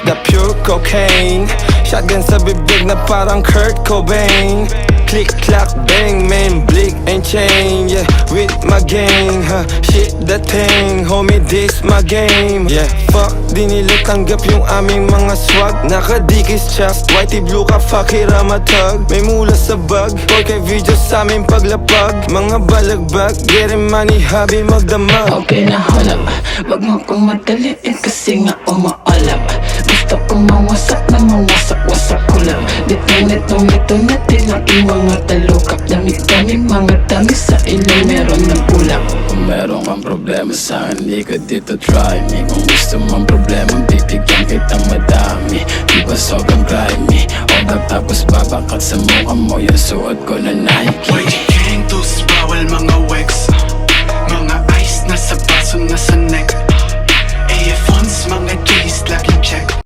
the pure cocaine. Shotgun sa bibig na parang Kurt Cobain. Click, clack, bang, man, blick and chain. Yeah, with my gang, huh, shit the thing. Homie, this my game. Yeah, fuck, di nila tanggap yung aming mga swag. Nakadikis chuck, whitey blue ka, fuck hiramatag. May mula sa bag, okay video sa aming paglapag. Mga balagbag, getting money, hobby magdamag. Okay na hold up, wag mo kong madaliin kasi nga umaalap. Gusto kong mawasak na mawasak-wasak ko lang. Nito na tinaking mga talukap. Dami-dami mga dami sa ilong meron ng ulap. Kung meron kang problema sa akin, di ka dito try me. Kung gusto mong problema, bibigyan kitang madami. Di ba sobrang grimy? Odak tapos babakat sa mukha mo yung suot ko na Nike. Gang tos, bawal mga